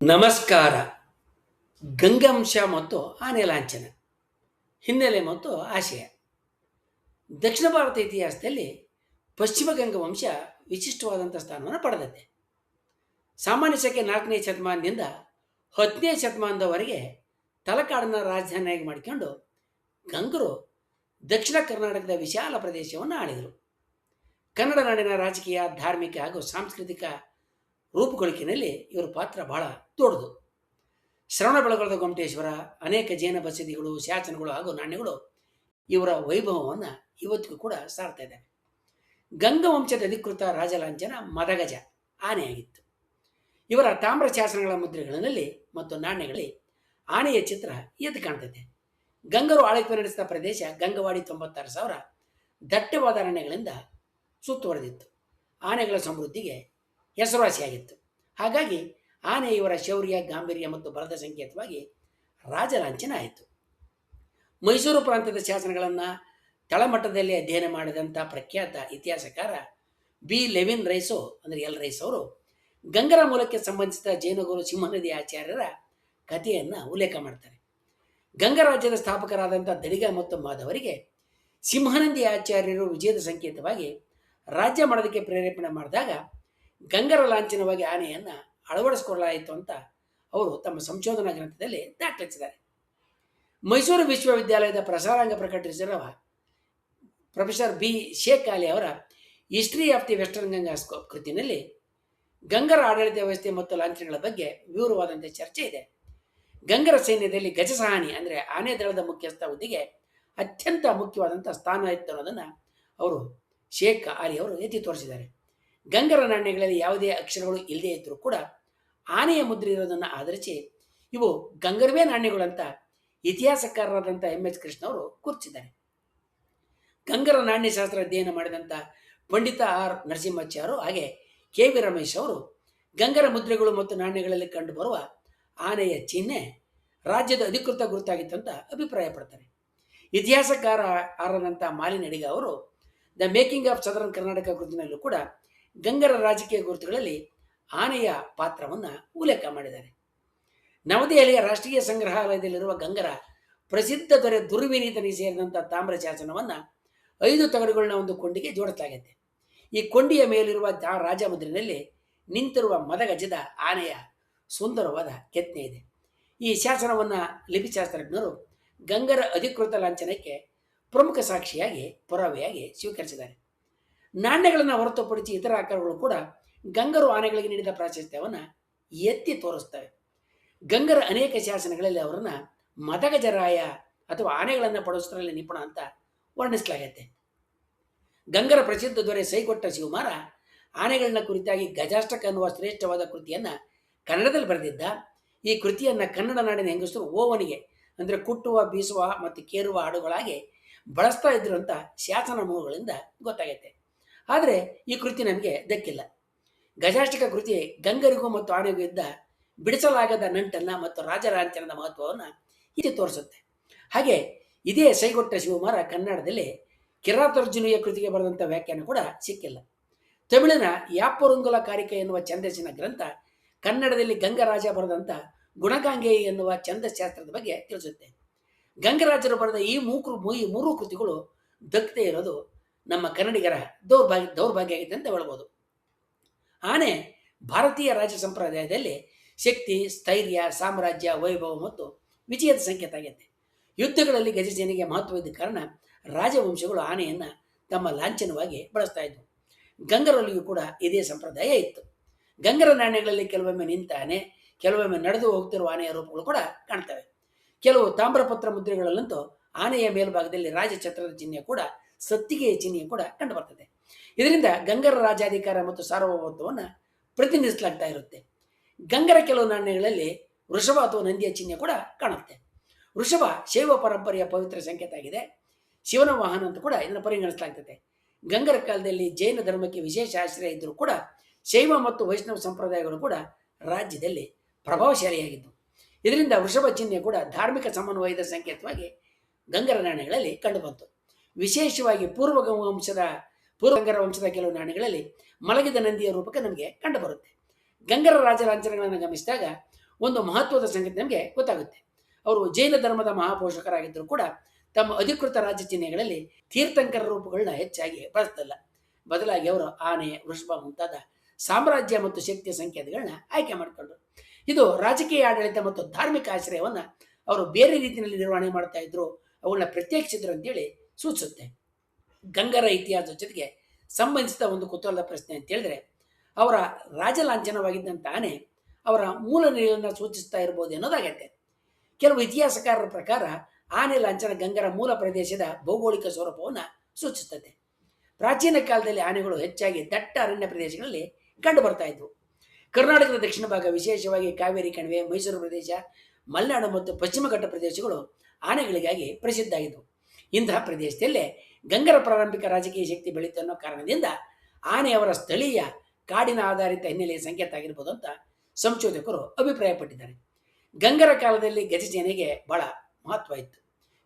ನಮಸ್ಕಾರ. ಗಂಗವಂಶ ಮತ್ತು ಆನೆ ಲಾಂಛನ ಹಿನ್ನೆಲೆ ಮತ್ತು ಆಶಯ. ದಕ್ಷಿಣ ಭಾರತ ಇತಿಹಾಸದಲ್ಲಿ ಪಶ್ಚಿಮ ಗಂಗವಂಶ ವಿಶಿಷ್ಟವಾದಂಥ ಸ್ಥಾನವನ್ನು ಪಡೆದಿದೆ. ಸಾಮಾನ್ಯ ಶಕೆ 4ನೇ ಶತಮಾನದಿಂದ 10ನೇ ಶತಮಾನದವರೆಗೆ ತಲಕಾಡನ್ನ ರಾಜಧಾನಿಯಾಗಿ ಮಾಡಿಕೊಂಡು ಗಂಗರು ದಕ್ಷಿಣ ಕರ್ನಾಟಕದ ವಿಶಾಲ ಪ್ರದೇಶವನ್ನು ಆಳಿದರು. ಕನ್ನಡ ನಾಡಿನ ರಾಜಕೀಯ, ಧಾರ್ಮಿಕ ಹಾಗೂ ಸಾಂಸ್ಕೃತಿಕ ರೂಪುಗೊಳಿಕೆಯಲ್ಲಿ ಇವರ ಪಾತ್ರ ಬಹಳ ದೊಡ್ಡದು. ಶ್ರವಣಬೆಳಗೊಳದ ಗೊಮ್ಮಟೇಶ್ವರ, ಅನೇಕ ಜೈನ ಬಸದಿಗಳು, ಶಾಸನಗಳು ಹಾಗೂ ನಾಣ್ಯಗಳು ಇವರ ವೈಭವವನ್ನು ಇವತ್ತಿಗೂ ಕೂಡ ಸಾರ್ತಾ ಇದ್ದಾವೆ. ಗಂಗವಂಶದ ಅಧಿಕೃತ ರಾಜಲಾಂಛನ ಮದಗಜ ಆನೆಯಾಗಿತ್ತು. ಇವರ ತಾಮ್ರ ಶಾಸನಗಳ ಮುದ್ರೆಗಳಲ್ಲಿ ಮತ್ತು ನಾಣ್ಯಗಳಲ್ಲಿ ಆನೆಯ ಚಿತ್ರ ಎದ್ದು ಕಾಣ್ತದೆ. ಗಂಗರು ಆಳ್ವಿಕೆ ನಡೆಸಿದ ಪ್ರದೇಶ ಗಂಗವಾಡಿ 96,000 ದಟ್ಟವಾದ ಅರಣ್ಯಗಳಿಂದ ಸುತ್ತುವರೆದಿತ್ತು. ಆನೆಗಳ ಸಮೃದ್ಧಿಗೆ ಹೆಸರುವಾಸಿಯಾಗಿತ್ತು. ಹಾಗಾಗಿ ಆನೆ ಇವರ ಶೌರ್ಯ, ಗಾಂಭೀರ್ಯ ಮತ್ತು ಬಲದ ಸಂಕೇತವಾಗಿ ರಾಜಲಾಂಛನ ಆಯಿತು. ಮೈಸೂರು ಪ್ರಾಂತ್ಯದ ಶಾಸನಗಳನ್ನು ತಳಮಟ್ಟದಲ್ಲಿ ಅಧ್ಯಯನ ಮಾಡಿದಂಥ ಪ್ರಖ್ಯಾತ ಇತಿಹಾಸಕಾರ ಬಿ ಲೆವಿನ್ ರೈಸೋ ಅಂದರೆ ಎಲ್ ರೈಸ್ ಅವರು ಗಂಗರ ಮೂಲಕ್ಕೆ ಸಂಬಂಧಿಸಿದ ಜೈನಗುರು ಸಿಂಹನದಿ ಆಚಾರ್ಯರ ಕಥೆಯನ್ನು ಉಲ್ಲೇಖ ಮಾಡ್ತಾರೆ. ಗಂಗ ರಾಜ್ಯದ ಸ್ಥಾಪಕರಾದಂಥ ದಡಿಗ ಮತ್ತು ಮಾಧವರಿಗೆ ಸಿಂಹನದಿ ಆಚಾರ್ಯರು ವಿಜಯದ ಸಂಕೇತವಾಗಿ ರಾಜ್ಯ ಮಾಡೋದಕ್ಕೆ ಪ್ರೇರೇಪಣೆ ಮಾಡಿದಾಗ ಗಂಗರ ಲಾಂಛನವಾಗಿ ಆನೆಯನ್ನು ಅಳವಡಿಸಿಕೊಳ್ಳಲಾಯಿತು ಅಂತ ಅವರು ತಮ್ಮ ಸಂಶೋಧನಾ ಗ್ರಂಥದಲ್ಲಿ ದಾಖಲಿಸಿದ್ದಾರೆ. ಮೈಸೂರು ವಿಶ್ವವಿದ್ಯಾಲಯದ ಪ್ರಸಾರಾಂಗ ಪ್ರಕಟಿಸಿರುವ ಪ್ರೊಫೆಸರ್ ಬಿ ಶೇಖ್ ಅಲಿ ಅವರ history of the western Ganga ಕೃತಿನಲ್ಲಿ ಗಂಗರ ಆಡಳಿತ ವ್ಯವಸ್ಥೆ ಮತ್ತು ಲಾಂಛನಗಳ ಬಗ್ಗೆ ವಿವರವಾದಂಥ ಚರ್ಚೆ ಇದೆ. ಗಂಗರ ಸೈನ್ಯದಲ್ಲಿ ಗಜಸಹಾನಿ ಅಂದರೆ ಆನೆ ದಳದ ಮುಖ್ಯಸ್ಥ ಹುದ್ದೆಗೆ ಅತ್ಯಂತ ಮುಖ್ಯವಾದಂಥ ಸ್ಥಾನ ಇತ್ತು ಅನ್ನೋದನ್ನು ಅವರು ಶೇಖ್ ಅಲಿ ಅವರು ಎತ್ತಿ ತೋರಿಸಿದ್ದಾರೆ. ಗಂಗರ ನಾಣ್ಯಗಳಲ್ಲಿ ಯಾವುದೇ ಅಕ್ಷರಗಳು ಇಲ್ಲದೇ ಇದ್ದರೂ ಕೂಡ ಆನೆಯ ಮುದ್ರೆ ಇರೋದನ್ನು ಆಧರಿಸಿ ಇವು ಗಂಗರವೇ ನಾಣ್ಯಗಳು ಅಂತ ಇತಿಹಾಸಕಾರರಾದಂಥ MS ಕೃಷ್ಣ ಅವರು ಗುರುತಿಸಿದ್ದಾರೆ. ಗಂಗರ ನಾಣ್ಯಶಾಸ್ತ್ರ ಅಧ್ಯಯನ ಮಾಡಿದಂಥ ಪಂಡಿತ R ನರಸಿಂಹಾಚಾರ್ಯರು ಹಾಗೆ KV ರಮೇಶ್ ಅವರು ಗಂಗರ ಮುದ್ರೆಗಳು ಮತ್ತು ನಾಣ್ಯಗಳಲ್ಲಿ ಕಂಡುಬರುವ ಆನೆಯ ಚಿಹ್ನೆ ರಾಜ್ಯದ ಅಧಿಕೃತ ಗುರುತಾಗಿತ್ತು ಅಂತ ಅಭಿಪ್ರಾಯ ಪಡ್ತಾರೆ. ಇತಿಹಾಸಕಾರ ಆರದಂಥ ಮಾಲಿನಿ ಅಡಿಗ ಅವರು the making of southern Karnataka ಕೃತಿನಲ್ಲೂ ಕೂಡ ಗಂಗರ ರಾಜಕೀಯ ಗುರುತುಗಳಲ್ಲಿ ಆನೆಯ ಪಾತ್ರವನ್ನು ಉಲ್ಲೇಖ ಮಾಡಿದ್ದಾರೆ. ನವದೆಹಲಿಯ ರಾಷ್ಟ್ರೀಯ ಸಂಗ್ರಹಾಲಯದಲ್ಲಿರುವ ಗಂಗರ ಪ್ರಸಿದ್ಧ ದೊರೆ ದುರ್ವಿನೀತನಿಗೆ ಸೇರಿದಂಥ ತಾಮ್ರ ಶಾಸನವನ್ನು 5 ತಗಡುಗಳನ್ನ ಒಂದು ಕೊಂಡಿಗೆ ಜೋಡಿಸಲಾಗಿದೆ. ಈ ಕೊಂಡಿಯ ಮೇಲಿರುವ ರಾಜಮುದ್ರಿನಲ್ಲಿ ನಿಂತಿರುವ ಮದಗಜದ ಆನೆಯ ಸುಂದರವಾದ ಕೆತ್ತನೆ ಇದೆ. ಈ ಶಾಸನವನ್ನು ಲಿಪಿಶಾಸ್ತ್ರಜ್ಞರು ಗಂಗರ ಅಧಿಕೃತ ಲಾಂಛನಕ್ಕೆ ಪ್ರಮುಖ ಸಾಕ್ಷಿಯಾಗಿ ಪುರಾವೆಯಾಗಿ ಸ್ವೀಕರಿಸಿದ್ದಾರೆ. ನಾಣ್ಯಗಳನ್ನು ಹೊರತುಪಡಿಸಿ ಇತರ ಆಕಾರಗಳು ಕೂಡ ಗಂಗರು ಆನೆಗಳಿಗೆ ನೀಡಿದ ಪ್ರಾಶಸ್ತ್ಯವನ್ನು ಎತ್ತಿ ತೋರಿಸ್ತವೆ. ಗಂಗರ ಅನೇಕ ಶಾಸನಗಳಲ್ಲಿ ಅವರನ್ನು ಮದಗಜರಾಯ ಅಥವಾ ಆನೆಗಳನ್ನು ಪಡಿಸೋದ್ರಲ್ಲಿ ನಿಪುಣ ಅಂತ ವರ್ಣಿಸಲಾಗತ್ತೆ. ಗಂಗರ ಪ್ರಸಿದ್ಧ ದೊರೆ ಸೈಗೊಟ್ಟ ಶಿವಮಾರ ಆನೆಗಳನ್ನ ಕುರಿತಾಗಿ ಗಜಾಷ್ಟಕ ಅನ್ನುವ ಶ್ರೇಷ್ಠವಾದ ಕೃತಿಯನ್ನು ಕನ್ನಡದಲ್ಲಿ ಬರೆದಿದ್ದ. ಈ ಕೃತಿಯನ್ನು ಕನ್ನಡ ನಾಡಿನ ಹೆಂಗಸರು ಓವನಿಗೆ ಅಂದರೆ ಕುಟ್ಟುವ, ಬೀಸುವ ಮತ್ತು ಕೇರುವ ಹಾಡುಗಳಾಗಿ ಬಳಸ್ತಾ ಇದ್ರು ಅಂತ ಶಾಸನ ಮೂಲಗಳಿಂದ ಗೊತ್ತಾಗತ್ತೆ. ಆದರೆ ಈ ಕೃತಿ ನಮಗೆ ದಕ್ಕಿಲ್ಲ. ಗಜಾಷ್ಟಕ ಕೃತಿ ಗಂಗರಿಗೂ ಮತ್ತು ಆನೆಗೂ ಇದ್ದ ಬಿಡಿಸಲಾಗದ ನಂಟನ್ನು ಮತ್ತು ರಾಜಲಾಂಛನದ ಮಹತ್ವವನ್ನು ಇಲ್ಲಿ ತೋರಿಸುತ್ತೆ. ಹಾಗೆ ಇದೇ ಸೈಗೊಟ್ಟ ಶಿವಮಾರ ಕನ್ನಡದಲ್ಲಿ ಕಿರಾತಾರ್ಜುನೀಯ ಕೃತಿಗೆ ಬರೆದಂಥ ವ್ಯಾಖ್ಯಾನ ಕೂಡ ಸಿಕ್ಕಿಲ್ಲ. ತಮಿಳಿನ ಯಾಪ್ಪರುಂಗುಲ ಕಾರಿಕೆ ಎನ್ನುವ ಛಂದಸ್ಸಿನ ಗ್ರಂಥ ಕನ್ನಡದಲ್ಲಿ ಗಂಗರಾಜ ಬರೆದಂಥ ಗುಣಗಾಂಗೇಯಿ ಎನ್ನುವ ಛಂದಶಾಸ್ತ್ರದ ಬಗ್ಗೆ ತಿಳಿಸುತ್ತೆ. ಗಂಗರಾಜರು ಬರೆದ ಈ ಮೂರು ಕೃತಿಗಳು ದಕ್ಕದೇ ಇರೋದು ನಮ್ಮ ಕನ್ನಡಿಗರ ದೌರ್ಭಾಗ್ಯ ಆಗಿದೆ ಅಂತ ಹೇಳ್ಬೋದು. ಆನೆ ಭಾರತೀಯ ರಾಜ ಸಂಪ್ರದಾಯದಲ್ಲಿ ಶಕ್ತಿ, ಸ್ಥೈರ್ಯ, ಸಾಮ್ರಾಜ್ಯ, ವೈಭವ ಮತ್ತು ವಿಜಯದ ಸಂಕೇತ ಆಗೈತೆ. ಯುದ್ಧಗಳಲ್ಲಿ ಗಜಸೇನೆಗೆ ಮಹತ್ವ ಇದ್ದ ಕಾರಣ ರಾಜವಂಶಗಳು ಆನೆಯನ್ನು ತಮ್ಮ ಲಾಂಛನವಾಗಿ ಬಳಸ್ತಾ ಇದ್ವು. ಗಂಗರಲ್ಲಿಯೂ ಕೂಡ ಇದೇ ಸಂಪ್ರದಾಯ ಇತ್ತು. ಗಂಗರ ನಾಣ್ಯಗಳಲ್ಲಿ ಕೆಲವೊಮ್ಮೆ ನಿಂತ ಆನೆ, ಕೆಲವೊಮ್ಮೆ ನಡೆದು ಹೋಗ್ತಿರುವ ಆನೆಯ ರೂಪಗಳು ಕೂಡ ಕಾಣ್ತವೆ. ಕೆಲವು ತಾಮ್ರಪತ್ರ ಮುದ್ರೆಗಳಲ್ಲಂತೂ ಆನೆಯ ಮೇಲ್ಭಾಗದಲ್ಲಿ ರಾಜಛತ್ರದ ಚಿಹ್ನೆ ಕೂಡ, ಸತ್ತಿಗೆಯ ಚಿಹ್ನೆ ಕೂಡ ಕಂಡು ಬರ್ತದೆ. ಇದರಿಂದ ಗಂಗರ ರಾಜಾಧಿಕಾರ ಮತ್ತು ಸಾರ್ವಭೌಮತ್ವವನ್ನು ಪ್ರತಿನಿಧಿಸಲಾಗ್ತಾ ಇರುತ್ತೆ. ಗಂಗರ ಕೆಲವು ನಾಣ್ಯಗಳಲ್ಲಿ ವೃಷಭ ಅಥವಾ ನಂದಿಯ ಚಿಹ್ನೆ ಕೂಡ ಕಾಣುತ್ತೆ. ವೃಷಭ ಶೈವ ಪರಂಪರೆಯ ಪವಿತ್ರ ಸಂಕೇತ ಆಗಿದೆ. ಶಿವನ ವಾಹನ ಅಂತ ಕೂಡ ಇದನ್ನು ಪರಿಗಣಿಸಲಾಗ್ತದೆ. ಗಂಗರ ಕಾಲದಲ್ಲಿ ಜೈನ ಧರ್ಮಕ್ಕೆ ವಿಶೇಷ ಆಶ್ರಯ ಇದ್ದರೂ ಕೂಡ ಶೈವ ಮತ್ತು ವೈಷ್ಣವ ಸಂಪ್ರದಾಯಗಳು ಕೂಡ ರಾಜ್ಯದಲ್ಲಿ ಪ್ರಭಾವಶಾಲಿಯಾಗಿದ್ದು. ಇದರಿಂದ ವೃಷಭ ಚಿಹ್ನೆ ಕೂಡ ಧಾರ್ಮಿಕ ಸಮನ್ವಯದ ಸಂಕೇತವಾಗಿ ಗಂಗರ ನಾಣ್ಯಗಳಲ್ಲಿ ಕಂಡುಬಂತು. ವಿಶೇಷವಾಗಿ ಪೂರ್ವ ಗಂಗರ ವಂಶದ ಕೆಲವು ನಾಣ್ಯಗಳಲ್ಲಿ ಮಲಗಿದ ನಂದಿಯ ರೂಪಕ್ಕೆ ನಮಗೆ ಕಂಡುಬರುತ್ತೆ. ಗಂಗರ ರಾಜಲಾಂಛನಗಳನ್ನು ಗಮನಿಸಿದಾಗ ಒಂದು ಮಹತ್ವದ ಸಂಗತಿ ನಮಗೆ ಗೊತ್ತಾಗುತ್ತೆ. ಅವರು ಜೈನ ಧರ್ಮದ ಮಹಾಪೋಷಕರಾಗಿದ್ದರೂ ಕೂಡ ತಮ್ಮ ಅಧಿಕೃತ ರಾಜ್ಯ ಚಿಹ್ನೆಗಳಲ್ಲಿ ತೀರ್ಥಂಕರ ರೂಪಗಳನ್ನ ಹೆಚ್ಚಾಗಿ ಬಳಸಲಿಲ್ಲ. ಬದಲಾಗಿ ಅವರು ಆನೆ, ವೃಷಭ ಮುಂತಾದ ಸಾಮ್ರಾಜ್ಯ ಮತ್ತು ಶಕ್ತಿಯ ಸಂಕೇತಗಳನ್ನ ಆಯ್ಕೆ ಮಾಡಿಕೊಂಡರು. ಇದು ರಾಜಕೀಯ ಆಡಳಿತ ಮತ್ತು ಧಾರ್ಮಿಕ ಆಶ್ರಯವನ್ನ ಅವರು ಬೇರೆ ರೀತಿಯಲ್ಲಿ ನಿರ್ವಹಣೆ ಮಾಡ್ತಾ ಇದ್ರು, ಅವುಗಳನ್ನ ಪ್ರತ್ಯೇಕಿಸಿದ್ರು ಅಂತೇಳಿ ಸೂಚಿಸುತ್ತೆ. ಗಂಗರ ಇತಿಹಾಸದ ಜೊತೆಗೆ ಸಂಬಂಧಿಸಿದ ಒಂದು ಕುತೂಹಲದ ಪ್ರಶ್ನೆ ಅಂತ ಹೇಳಿದ್ರೆ, ಅವರ ರಾಜಲಾಂಛನವಾಗಿದ್ದಂಥ ಆನೆ ಅವರ ಮೂಲ ನೆಲೆಯನ್ನು ಸೂಚಿಸ್ತಾ ಇರ್ಬೋದು ಅನ್ನೋದಾಗತ್ತೆ. ಕೆಲವು ಇತಿಹಾಸಕಾರರ ಪ್ರಕಾರ ಆನೆ ಲಾಂಛನ ಗಂಗರ ಮೂಲ ಪ್ರದೇಶದ ಭೌಗೋಳಿಕ ಸ್ವರೂಪವನ್ನು ಸೂಚಿಸುತ್ತದೆ. ಪ್ರಾಚೀನ ಕಾಲದಲ್ಲಿ ಆನೆಗಳು ಹೆಚ್ಚಾಗಿ ದಟ್ಟ ಅರಣ್ಯ ಪ್ರದೇಶಗಳಲ್ಲಿ ಕಂಡು ಬರ್ತಾ ಇದ್ವು. ಕರ್ನಾಟಕದ ದಕ್ಷಿಣ ಭಾಗ, ವಿಶೇಷವಾಗಿ ಕಾವೇರಿ ಕಣಿವೆ, ಮೈಸೂರು ಪ್ರದೇಶ, ಮಲೆನಾಡು ಮತ್ತು ಪಶ್ಚಿಮ ಘಟ್ಟ ಪ್ರದೇಶಗಳು ಆನೆಗಳಿಗಾಗಿ ಪ್ರಸಿದ್ಧ ಆಗಿದ್ದವು. ಇಂತಹ ಪ್ರದೇಶದಲ್ಲೇ ಗಂಗರ ಪ್ರಾರಂಭಿಕ ರಾಜಕೀಯ ಶಕ್ತಿ ಬೆಳೀತು ಅನ್ನೋ ಕಾರಣದಿಂದ ಆನೆ ಅವರ ಸ್ಥಳೀಯ ಕಾಡಿನ ಆಧಾರಿತ ಹಿನ್ನೆಲೆಯ ಸಂಕೇತ ಆಗಿರ್ಬೋದು ಅಂತ ಸಂಶೋಧಕರು ಅಭಿಪ್ರಾಯಪಟ್ಟಿದ್ದಾರೆ. ಗಂಗರ ಕಾಲದಲ್ಲಿ ಗಜಸೇನೆಗೆ ಬಹಳ ಮಹತ್ವ ಇತ್ತು.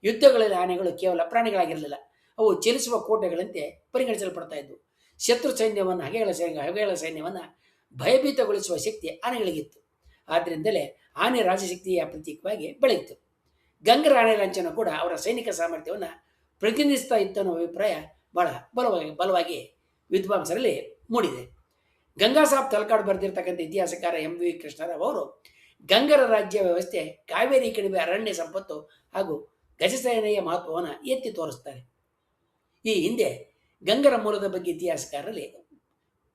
ಯುದ್ಧಗಳಲ್ಲಿ ಆನೆಗಳು ಕೇವಲ ಪ್ರಾಣಿಗಳಾಗಿರಲಿಲ್ಲ, ಅವು ಚಲಿಸುವ ಕೋಟೆಗಳಂತೆ ಪರಿಗಣಿಸಲ್ಪಡ್ತಾ ಇದ್ವು. ಶತ್ರು ಸೈನ್ಯವನ್ನು ಹಗೆಗಳ ಸೈನ್ಯವನ್ನು ಭಯಭೀತಗೊಳಿಸುವ ಶಕ್ತಿ ಆನೆಗಳಿಗಿತ್ತು. ಆದ್ದರಿಂದಲೇ ಆನೆ ರಾಜಶಕ್ತಿಯ ಪ್ರತೀಕವಾಗಿ ಬೆಳೆಯಿತು. ಗಂಗರ ಆನೆ ಲಾಂಛನ ಕೂಡ ಅವರ ಸೈನಿಕ ಸಾಮರ್ಥ್ಯವನ್ನು ಪ್ರತಿನಿಧಿಸ್ತಾ ಇತ್ತು ಅನ್ನೋ ಅಭಿಪ್ರಾಯ ಬಹಳ ಬಲವಾಗಿ ವಿದ್ವಾಂಸರಲ್ಲಿ ಮೂಡಿದೆ. ಗಂಗಾ ಸಾಬ್ ತಲಕಾಡು ಬರೆದಿರ್ತಕ್ಕಂಥ ಇತಿಹಾಸಕಾರ MV ಕೃಷ್ಣರಾವ್ ಅವರು ಗಂಗರ ರಾಜ್ಯ ವ್ಯವಸ್ಥೆ, ಕಾವೇರಿ ಕಣಿವೆ ಅರಣ್ಯ ಸಂಪತ್ತು ಹಾಗೂ ಗಜಸೇನೆಯ ಮಹತ್ವವನ್ನು ಎತ್ತಿ ತೋರಿಸ್ತಾರೆ. ಈ ಹಿಂದೆ ಗಂಗರ ಮೂಲದ ಬಗ್ಗೆ ಇತಿಹಾಸಕಾರರಲ್ಲಿ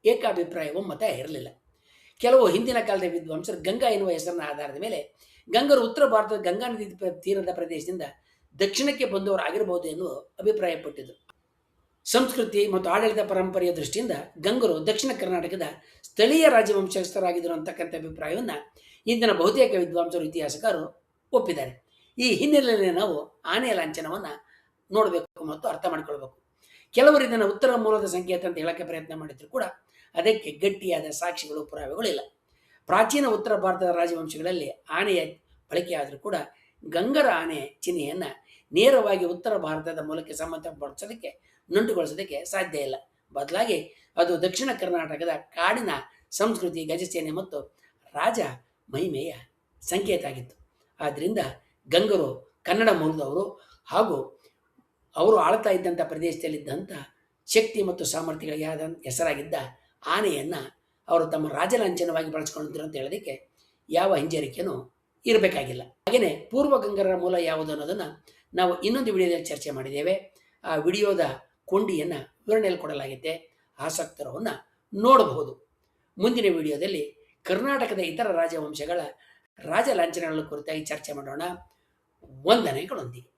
ಏಕಾಭಿಪ್ರಾಯ, ಒಮ್ಮತ ಇರಲಿಲ್ಲ. ಕೆಲವು ಹಿಂದಿನ ಕಾಲದ ವಿದ್ವಾಂಸರು ಗಂಗಾ ಎನ್ನುವ ಹೆಸರಿನ ಆಧಾರದ ಮೇಲೆ ಗಂಗರು ಉತ್ತರ ಭಾರತದ ಗಂಗಾ ನದಿ ತೀರದ ಪ್ರದೇಶದಿಂದ ದಕ್ಷಿಣಕ್ಕೆ ಬಂದವರು ಆಗಿರಬಹುದು ಎನ್ನುವ ಅಭಿಪ್ರಾಯಪಟ್ಟಿದ್ದರು. ಸಂಸ್ಕೃತಿ ಮತ್ತು ಆಡಳಿತ ಪರಂಪರೆಯ ದೃಷ್ಟಿಯಿಂದ ಗಂಗರು ದಕ್ಷಿಣ ಕರ್ನಾಟಕದ ಸ್ಥಳೀಯ ರಾಜವಂಶಸ್ಥರಾಗಿದ್ದರು ಅಂತಕ್ಕಂಥ ಅಭಿಪ್ರಾಯವನ್ನು ಇಂದಿನ ಬಹುತೇಕ ವಿದ್ವಾಂಸರು, ಇತಿಹಾಸಕಾರರು ಒಪ್ಪಿದ್ದಾರೆ. ಈ ಹಿನ್ನೆಲೆಯಲ್ಲಿ ನಾವು ಆನೆಯ ಲಾಂಛನವನ್ನು ನೋಡಬೇಕು ಮತ್ತು ಅರ್ಥ ಮಾಡಿಕೊಳ್ಬೇಕು. ಕೆಲವರು ಇದನ್ನು ಉತ್ತರ ಮೂಲದ ಸಂಕೇತ ಅಂತ ಹೇಳಕ್ಕೆ ಪ್ರಯತ್ನ ಮಾಡಿದ್ರು ಕೂಡ ಅದಕ್ಕೆ ಗಟ್ಟಿಯಾದ ಸಾಕ್ಷಿಗಳು, ಪುರಾವೆಗಳಿಲ್ಲ. ಪ್ರಾಚೀನ ಉತ್ತರ ಭಾರತದ ರಾಜವಂಶಗಳಲ್ಲಿ ಆನೆಯ ಬಳಕೆಯಾದರೂ ಕೂಡ ಗಂಗರ ಆನೆ ಚಿಹ್ನೆಯನ್ನು ನೇರವಾಗಿ ಉತ್ತರ ಭಾರತದ ಮೂಲಕ್ಕೆ ಸಂಬಂಧಪಡಿಸೋದಕ್ಕೆ, ನಂಟುಗೊಳಿಸೋದಕ್ಕೆ ಸಾಧ್ಯ ಇಲ್ಲ. ಬದಲಾಗಿ ಅದು ದಕ್ಷಿಣ ಕರ್ನಾಟಕದ ಕಾಡಿನ ಸಂಸ್ಕೃತಿ, ಗಜಸೇನೆ ಮತ್ತು ರಾಜ ಮಹಿಮೆಯ ಸಂಕೇತ ಆಗಿತ್ತು. ಆದ್ದರಿಂದ ಗಂಗರು ಕನ್ನಡ ಮೂಲದವರು ಹಾಗೂ ಅವರು ಆಳ್ತಾ ಇದ್ದಂಥ ಪ್ರದೇಶದಲ್ಲಿದ್ದಂಥ ಶಕ್ತಿ ಮತ್ತು ಸಾಮರ್ಥ್ಯಗಳಿಗೆ ಹೆಸರಾಗಿದ್ದ ಆನೆಯನ್ನು ಅವರು ತಮ್ಮ ರಾಜಲಾಂಛನವಾಗಿ ಬಳಸ್ಕೊಂಡಿದ್ರು ಅಂತ ಹೇಳೋದಕ್ಕೆ ಯಾವ ಹಿಂಜರಿಕೆಯೂ ಇರಬೇಕಾಗಿಲ್ಲ. ಹಾಗೆಯೇ ಪೂರ್ವ ಗಂಗರ ಮೂಲ ಯಾವುದು ಅನ್ನೋದನ್ನು ನಾವು ಇನ್ನೊಂದು ವಿಡಿಯೋದಲ್ಲಿ ಚರ್ಚೆ ಮಾಡಿದ್ದೇವೆ. ಆ ವಿಡಿಯೋದ ಕೊಂಡಿಯನ್ನು ವಿವರಣೆಯಲ್ಲಿ ಕೊಡಲಾಗಿದೆ, ಆಸಕ್ತರವನ್ನು ನೋಡಬಹುದು. ಮುಂದಿನ ವಿಡಿಯೋದಲ್ಲಿ ಕರ್ನಾಟಕದ ಇತರ ರಾಜವಂಶಗಳ ರಾಜಲಾಂಛನಗಳ ಕುರಿತಾಗಿ ಚರ್ಚೆ ಮಾಡೋಣ. ವಂದನೆಗಳೊಂದಿಗೆ.